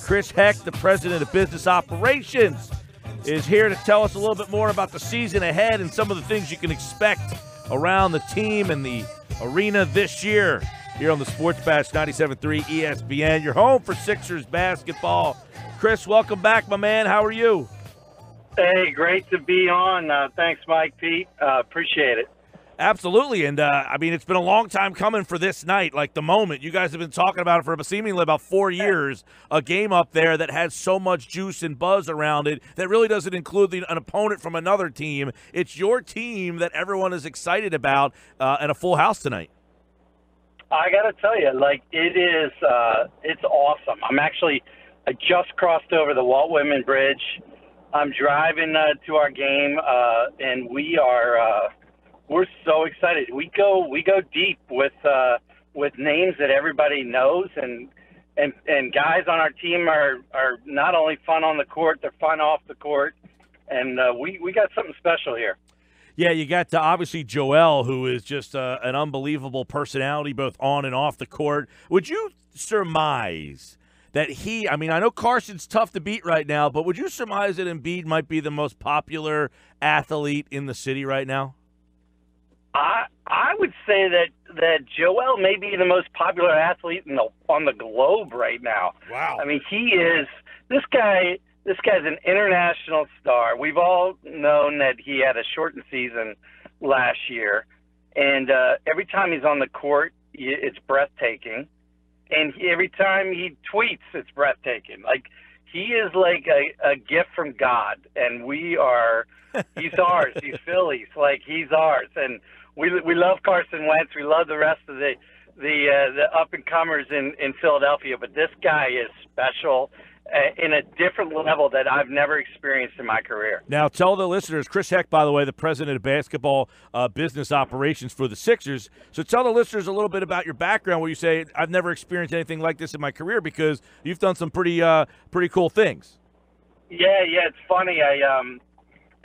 Chris Heck, the president of business operations, is here to tell us a little bit more about the season ahead and some of the things you can expect around the team and the arena this year here on the Sports Bash 97.3 ESPN. Your home for Sixers basketball. Chris, welcome back, my man. How are you? Hey, great to be on. Thanks, Mike, Pete. Appreciate it. Absolutely, and I mean, it's been a long time coming for this night, like the moment. You guys have been talking about it for seemingly about 4 years, a game up there that has so much juice and buzz around it that really doesn't include an opponent from another team. It's your team that everyone is excited about, and a full house tonight. I got to tell you, it is, it's awesome. I just crossed over the Walt Whitman Bridge. I'm driving to our game, and we're so excited. We go deep with names that everybody knows, and guys on our team are not only fun on the court, they're fun off the court, and we got something special here. Yeah, you got obviously Joel, who is just an unbelievable personality both on and off the court. Would you surmise that I know Carson's tough to beat right now, but would you surmise that Embiid might be the most popular athlete in the city right now? I would say that Joel may be the most popular athlete on the globe right now. Wow. I mean, he is – this guy's an international star. We've all known that he had a shortened season last year, and every time he's on the court, it's breathtaking. And every time he tweets, it's breathtaking. He is like a gift from God, and he's ours. He's Phillies. He's ours. And we love Carson Wentz. We love the rest of the up-and-comers in Philadelphia. But this guy is special in a different level that I've never experienced in my career. Now, tell the listeners, Chris Heck, by the way, the president of basketball business operations for the Sixers. So tell the listeners a little bit about your background where you say, I've never experienced anything like this in my career, because you've done some pretty cool things. Yeah, it's funny.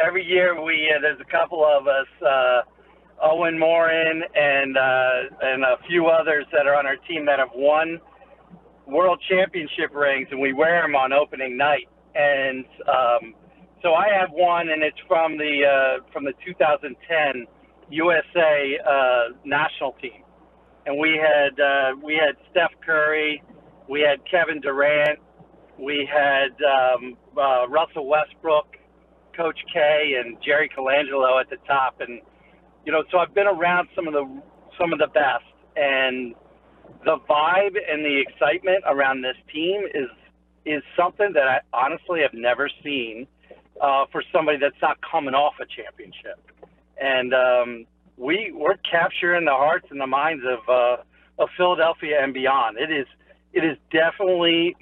Every year there's a couple of us, Owen Morin and a few others that are on our team that have won World Championship rings, and we wear them on opening night. And so I have one, and it's from the 2010 USA national team. And we had Steph Curry, we had Kevin Durant, we had Russell Westbrook, Coach K, and Jerry Colangelo at the top. And so I've been around some of the best, and the vibe and the excitement around this team is something that I honestly have never seen for somebody that's not coming off a championship. And we're capturing the hearts and the minds of Philadelphia and beyond. It is definitely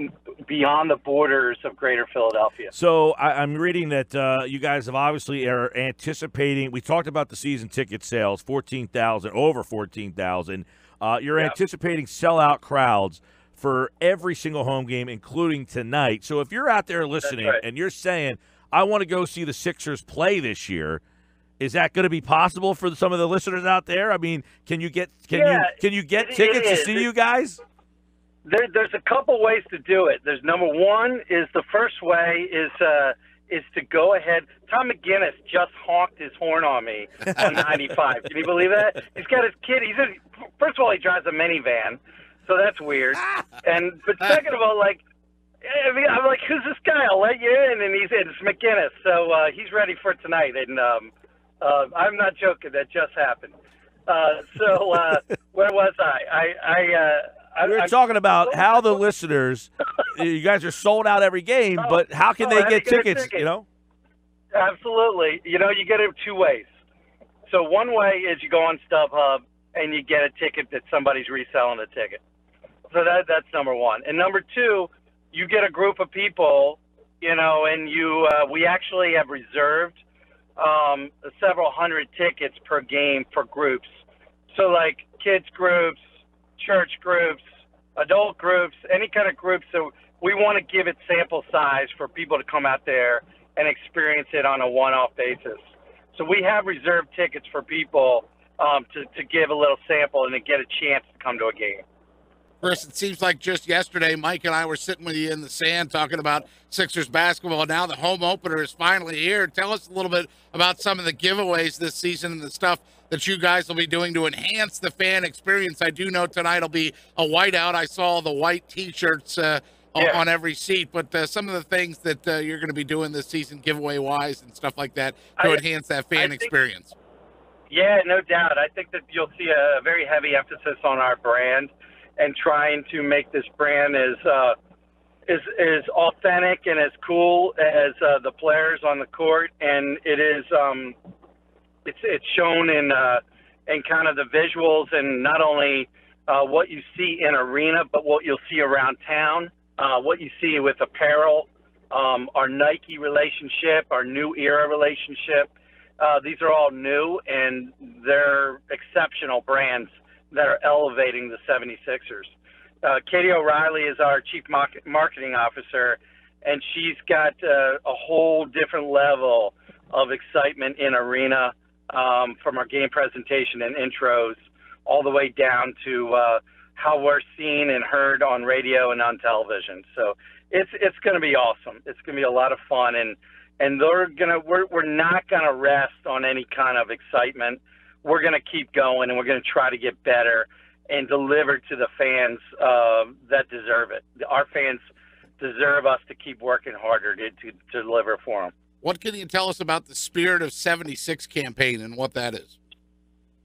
beyond the borders of greater Philadelphia. So I'm reading that you guys have obviously are anticipating. We talked about the season ticket sales, over 14,000. You're anticipating sellout crowds for every single home game, including tonight. So if you're out there listening and you're saying, I want to go see the Sixers play this year, is that going to be possible for some of the listeners out there? I mean, can you get tickets to see you guys? There's a couple ways to do it. There's number one is the first way is to go ahead. Tom McGinnis just honked his horn on me on 95. Can you believe that? He's got his kid. First of all, he drives a minivan, so that's weird. But second of all, I'm like, who's this guy? I'll let you in, and it's McGinnis. So he's ready for tonight, and I'm not joking. That just happened. Where was I? We were talking about how the listeners, you guys are sold out every game, but how can they get tickets, Absolutely. You get it two ways. So one way is you go on StubHub and you get a ticket that somebody's reselling a ticket. So that's number one. And number two, you get a group of people, and we actually have reserved several hundred tickets per game for groups. So kids groups, church groups, adult groups, any kind of groups. So we want to give it sample size for people to come out there and experience it on a one-off basis. So we have reserved tickets for people to give a little sample and to get a chance to come to a game. Chris, it seems like just yesterday, Mike and I were sitting with you in the sand talking about Sixers basketball. Now the home opener is finally here. Tell us a little bit about some of the giveaways this season and the stuff that you guys will be doing to enhance the fan experience. I do know tonight will be a whiteout. I saw the white T-shirts on every seat, but some of the things that you're going to be doing this season giveaway-wise and stuff like that to enhance that fan experience. Yeah, no doubt. I think that you'll see a very heavy emphasis on our brand and trying to make this brand as authentic and as cool as the players on the court, and it is it's shown in kind of the visuals and not only what you see in arena, but what you'll see around town, what you see with apparel, our Nike relationship, our New Era relationship. These are all new, and they're exceptional brands that are elevating the 76ers. Katie O'Reilly is our chief marketing officer, and she's got a whole different level of excitement in arena, from our game presentation and intros all the way down to how we're seen and heard on radio and on television. So it's going to be awesome. It's going to be a lot of fun, and we're not going to rest on any kind of excitement. We're going to keep going, and we're going to try to get better and deliver to the fans that deserve it. Our fans deserve us to keep working harder to deliver for them. What can you tell us about the Spirit of 76 campaign and what that is?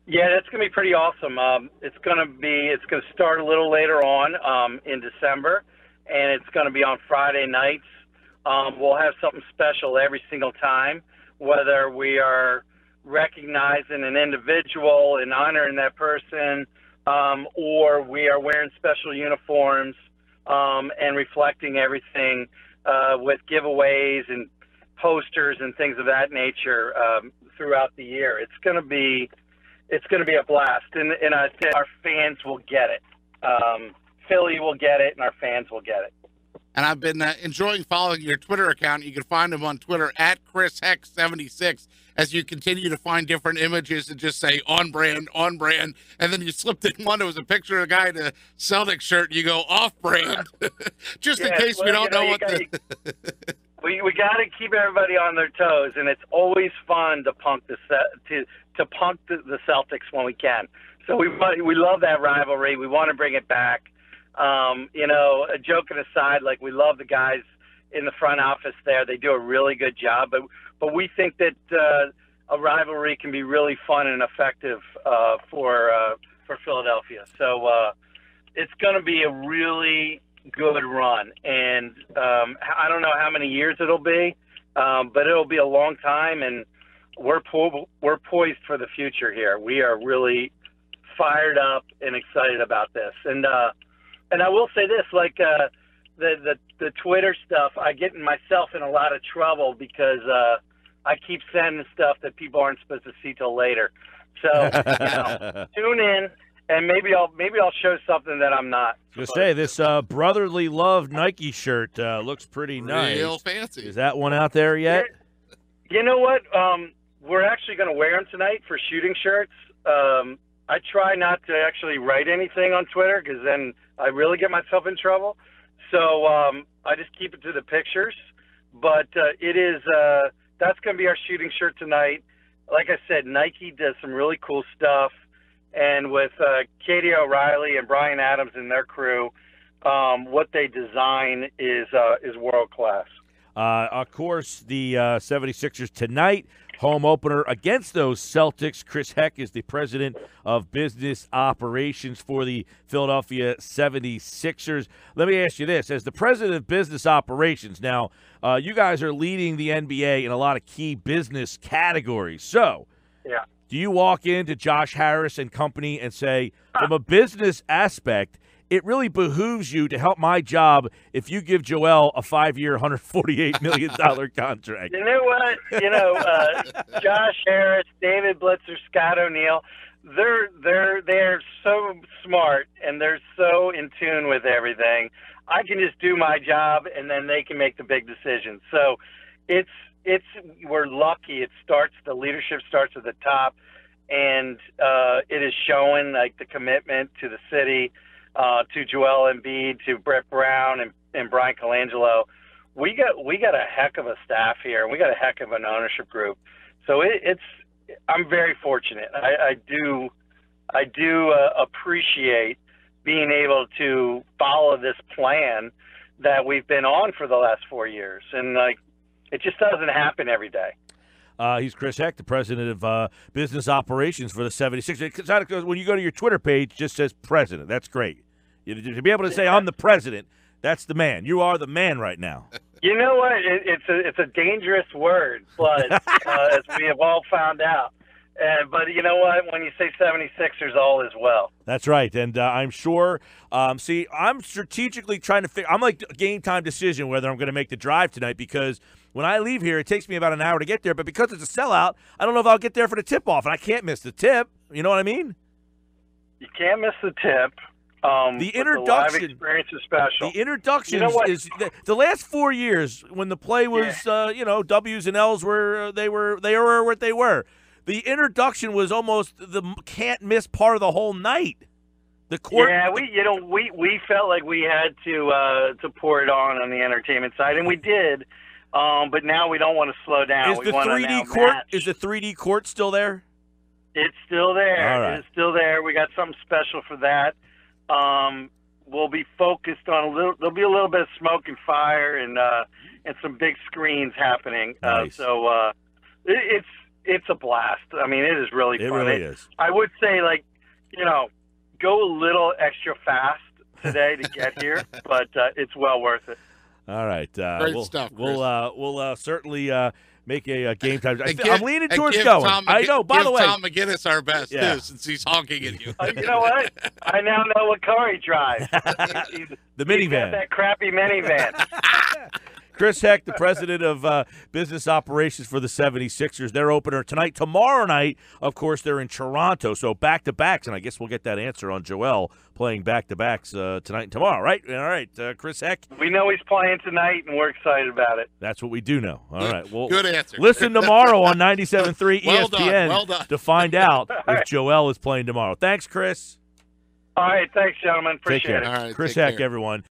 Yeah, that's going to be pretty awesome. It's going to start a little later on in December, and it's going to be on Friday nights. We'll have something special every single time, whether we are recognizing an individual and honoring that person, or we are wearing special uniforms and reflecting everything with giveaways and posters and things of that nature throughout the year. It's going to be a blast, and I said our fans will get it. Philly will get it, and our fans will get it. And I've been enjoying following your Twitter account. You can find him on Twitter at ChrisHeck76 as you continue to find different images and just say on brand. And then you slipped in one. It was a picture of a guy in a Celtics shirt. And you go off brand, just in case we don't know what we got to keep everybody on their toes, and it's always fun to punk the Celtics when we can. So we love that rivalry. We want to bring it back. Joking aside, like, we love the guys in the front office there. They do a really good job, but we think that a rivalry can be really fun and effective for Philadelphia. So it's going to be a really good run, and I don't know how many years it'll be, but it'll be a long time, and we're poised for the future here. We are really fired up and excited about this, and I will say this, like the Twitter stuff, I get myself in a lot of trouble because I keep sending stuff that people aren't supposed to see till later. So tune in, and maybe I'll show something that I'm not. Just say this brotherly love Nike shirt looks pretty nice. Real fancy. Is that one out there yet? You know what? We're actually going to wear them tonight for shooting shirts. I try not to actually write anything on Twitter because then I really get myself in trouble. So I just keep it to the pictures. But it is that's going to be our shooting shirt tonight. Like I said, Nike does some really cool stuff. And with Katie O'Reilly and Brian Adams and their crew, what they design is world class. Of course, the 76ers tonight, home opener against those Celtics. Chris Heck is the president of business operations for the Philadelphia 76ers. Let me ask you this. As the president of business operations, now you guys are leading the NBA in a lot of key business categories. So yeah. Do you walk into Josh Harris and company and say, from a business aspect, it really behooves you to help my job if you give Joel a 5-year, $148 million contract? You know what? Josh Harris, David Blitzer, Scott O'Neal, they're so smart and they're so in tune with everything. I can just do my job and then they can make the big decisions. So we're lucky. The leadership starts at the top, and it is showing, like, the commitment to the city. to Joel Embiid, to Brett Brown, and Brian Colangelo. We got a heck of a staff here, and we got a heck of an ownership group. So I'm very fortunate. I do appreciate being able to follow this plan that we've been on for the last 4 years, and it just doesn't happen every day. He's Chris Heck, the president of business operations for the 76ers. When you go to your Twitter page, it just says president. That's great. To be able to say I'm the president, that's the man. You are the man right now. You know what? It's a dangerous word, but as we have all found out. But you know what? When you say 76ers, all is well. That's right. And I'm sure, I'm strategically trying to figure – I'm like a game time decision whether I'm going to make the drive tonight, because when I leave here, it takes me about an hour to get there. But because it's a sellout, I don't know if I'll get there for the tip-off, and I can't miss the tip. You know what I mean? You can't miss the tip. The introduction, the live experience is special. The introduction is the last 4 years when the play was, W's and L's were they were what they were. The introduction was almost the can't miss part of the whole night. The court. Yeah, we felt like we had to pour it on the entertainment side, and we did. But now we don't want to slow down. Is the 3D court? Is the 3D court still there? It's still there. All right. It's still there. We got something special for that. We'll be focused on there'll be a little bit of smoke and fire and some big screens happening. Nice. So it's a blast. I mean, it is really fun. It really is. I would say, go a little extra fast today to get here, but it's well worth it. All right. Great stuff, Chris. We'll certainly make a game time. I'm leaning towards going. I know. By the way, Tom McGinnis our best too, since he's honking at you. You know what? I now know what car he drives. The minivan. He's got that crappy minivan. Chris Heck, the president of business operations for the 76ers. Their opener tonight. Tomorrow night, of course, they're in Toronto. So back-to-backs, and I guess we'll get that answer on Joel playing back-to-backs tonight and tomorrow, right? All right, Chris Heck. We know he's playing tonight, and we're excited about it. That's what we do know. All right. Well, good answer. Listen tomorrow on 97.3 Well ESPN done. Well done. to find out if Joel is playing tomorrow. Thanks, Chris. All right. Thanks, gentlemen. Appreciate it. All right, Chris take Heck, care. everyone.